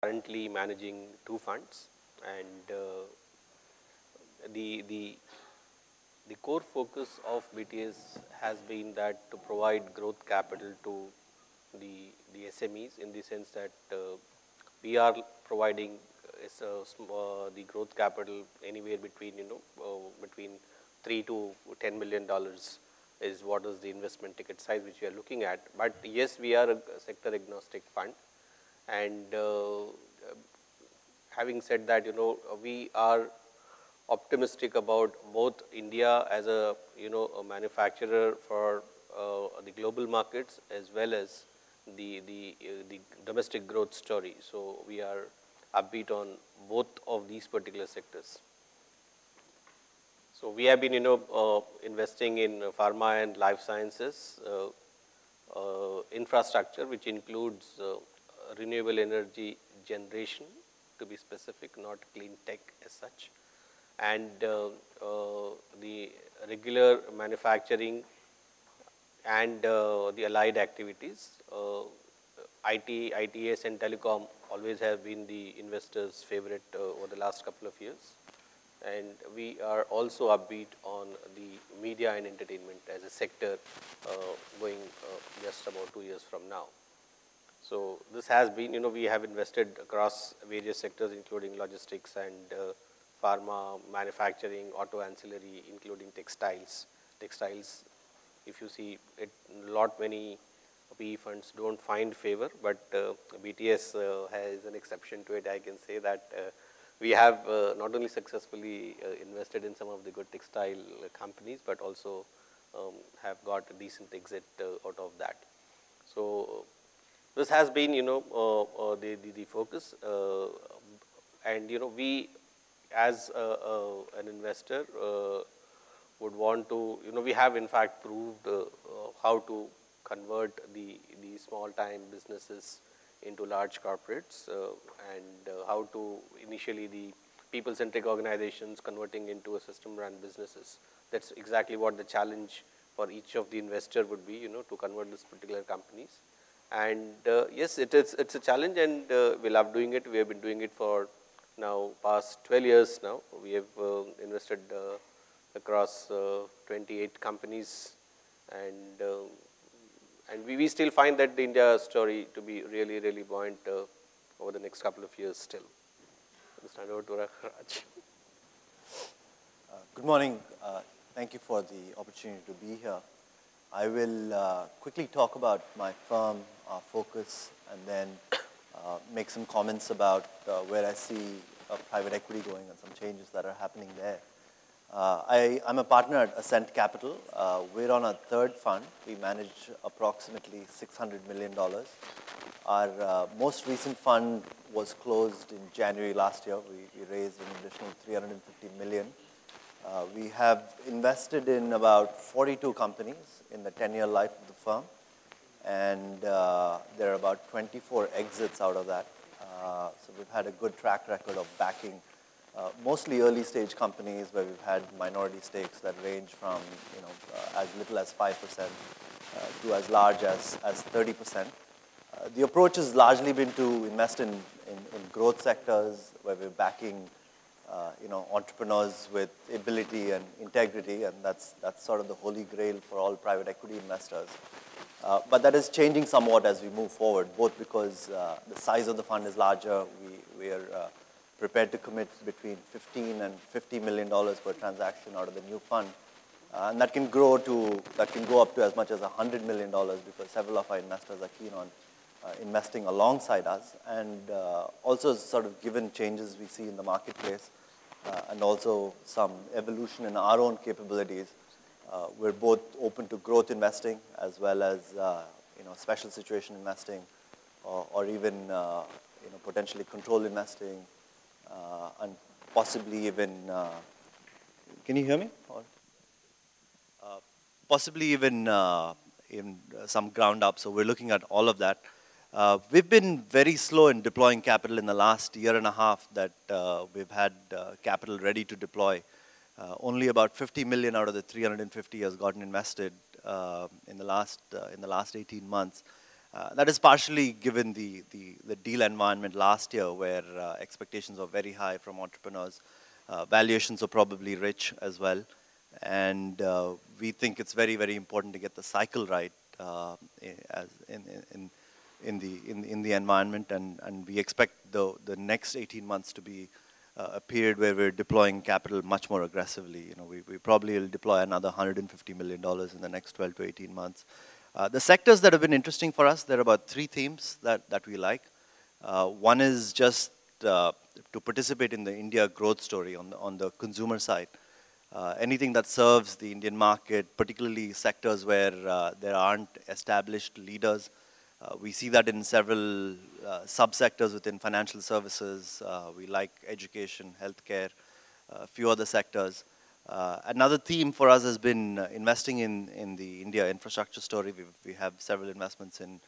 currently managing two funds, and the core focus of BTS has been that to provide growth capital to the SMEs, in the sense that we are providing the growth capital anywhere between between $3 to $10 million is what is the investment ticket size which we are looking at. But yes, we are a sector agnostic fund, and having said that, we are optimistic about both India as a a manufacturer for the global markets, as well as the domestic growth story. So we are upbeat on both of these particular sectors. So we have been investing in pharma and life sciences infrastructure, which includes renewable energy generation, to be specific, not clean tech as such, and the regular manufacturing and the allied activities. ITS and telecom always have been the investors' favorite over the last couple of years, and we are also upbeat on the media and entertainment as a sector going just about 2 years from now. So this has been, we have invested across various sectors, including logistics and pharma, manufacturing, auto ancillary, including textiles. Textiles, if you see it, many PE funds don't find favor, but BTS has an exception to it. I can say that we have not only successfully invested in some of the good textile companies, but also have got a decent exit out of that. So this has been, the focus, and we as an investor would want to, we have in fact proved how to convert the small time businesses into large corporates, and how to initially the people centric organizations converting into a system run businesses. That's exactly what the challenge for each of the investor would be, to convert these particular companies. And yes, it's a challenge, and we love doing it. We have been doing it for now past 12 years now. We have invested across 28 companies, and we still find that the India story to be really, really buoyant over the next couple of years still. I'll stand over to Raj. Good morning. Thank you for the opportunity to be here. I will quickly talk about my firm, our focus, and then make some comments about where I see private equity going and some changes that are happening there. I'm a partner at Ascent Capital. We're on our third fund. We manage approximately $600 million. Our most recent fund was closed in January last year. We raised an additional $350 million. We have invested in about 42 companies in the 10-year life of the firm, and there are about 24 exits out of that. So we've had a good track record of backing mostly early stage companies where we've had minority stakes that range from as little as 5% to as large as 30%. The approach has largely been to invest in growth sectors where we're backing entrepreneurs with ability and integrity, and that's sort of the holy grail for all private equity investors. But that is changing somewhat as we move forward, both because the size of the fund is larger. We are prepared to commit between $15 and $50 million per transaction out of the new fund, and that can go up to as much as $100 million, because several of our investors are keen on investing alongside us, and also sort of given changes we see in the marketplace, and also some evolution in our own capabilities. We're both open to growth investing as well as special situation investing, or even potentially control investing, and possibly even can you hear me? Possibly even in some ground up. So we're looking at all of that. We've been very slow in deploying capital in the last year and a half that we've had capital ready to deploy. Only about $50 million out of the $350 has gotten invested in the last 18 months. That is partially given the deal environment last year where expectations are very high from entrepreneurs. Valuations are probably rich as well. And we think it's very, very important to get the cycle right in the environment. And we expect the next 18 months to be a period where we're deploying capital much more aggressively. You know, we probably will deploy another $150 million in the next 12 to 18 months. The sectors that have been interesting for us, there are about 3 themes that we like. One is just to participate in the India growth story on the consumer side. Anything that serves the Indian market, particularly sectors where there aren't established leaders. We see that in several subsectors within financial services. We like education, healthcare, a few other sectors. Another theme for us has been investing in the India infrastructure story. We have several investments in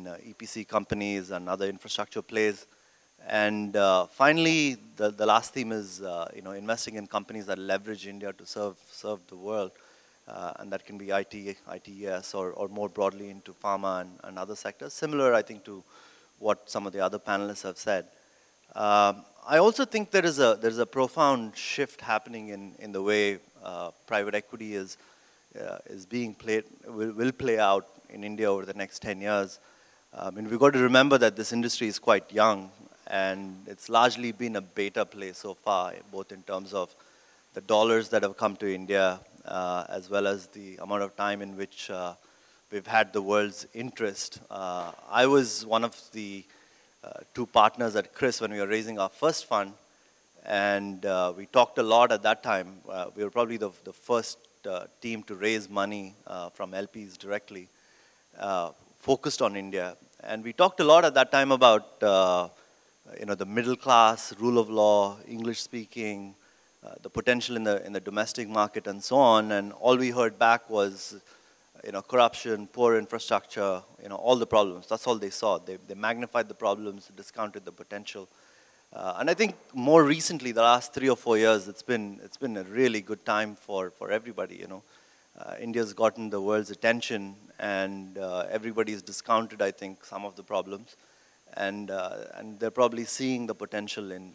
EPC companies and other infrastructure plays. And finally, the last theme is investing in companies that leverage India to serve the world. And that can be IT, ITES, or more broadly into pharma and other sectors. Similar, I think, to what some of the other panelists have said. I also think there's a profound shift happening in the way private equity is being played, will play out in India over the next 10 years. And we've got to remember that this industry is quite young, and it's largely been a beta play so far, both in terms of the dollars that have come to India, as well as the amount of time in which we've had the world's interest. I was one of the 2 partners at CRIS when we were raising our first fund, and we talked a lot at that time. We were probably the first team to raise money from LPs directly, focused on India. And we talked a lot at that time about the middle class, rule of law, English speaking, the potential in the domestic market and so on. And all we heard back was corruption, poor infrastructure, all the problems. That's all they saw. They magnified the problems, discounted the potential. And I think more recently, the last 3 or 4 years, it's been a really good time for everybody. India's gotten the world's attention, and everybody's discounted, I think, some of the problems. And they're probably seeing the potential in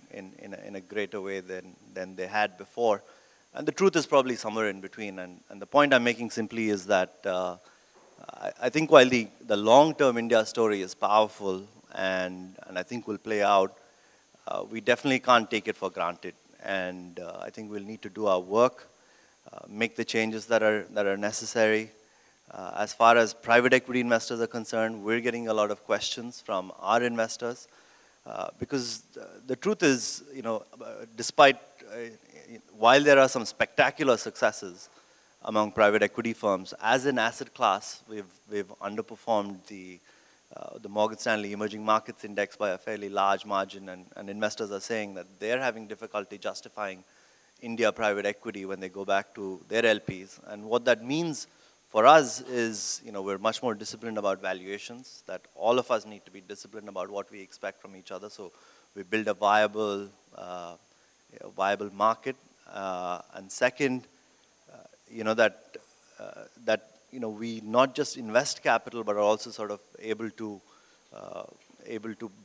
a greater way than they had before. And the truth is probably somewhere in between. And the point I'm making simply is that I think while the long-term India story is powerful and I think will play out, we definitely can't take it for granted. And I think we'll need to do our work, make the changes that are necessary. As far as private equity investors are concerned, we're getting a lot of questions from our investors. Because the truth is, despite while there are some spectacular successes among private equity firms, as an asset class, we've underperformed the Morgan Stanley Emerging Markets Index by a fairly large margin, and investors are saying that they're having difficulty justifying India private equity when they go back to their LPs. And what that means for us is, we're much more disciplined about valuations, that all of us need to be disciplined about what we expect from each other. So we build a viable market. And second, we not just invest capital, but are also sort of able to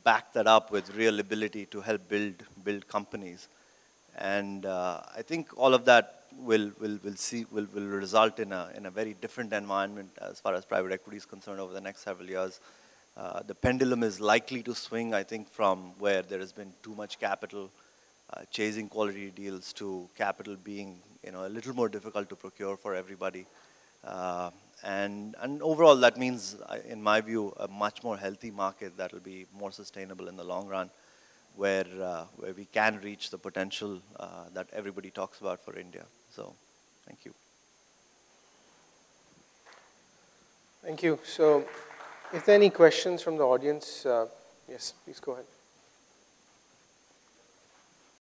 back that up with real ability to help build companies. And I think all of that will result in a very different environment as far as private equity is concerned over the next several years. The pendulum is likely to swing, I think, from where there has been too much capital chasing quality deals to capital being a little more difficult to procure for everybody. And overall, that means, in my view, a much more healthy market that will be more sustainable in the long run, where we can reach the potential that everybody talks about for India. So, thank you. Thank you. So, if there are any questions from the audience, yes, please go ahead.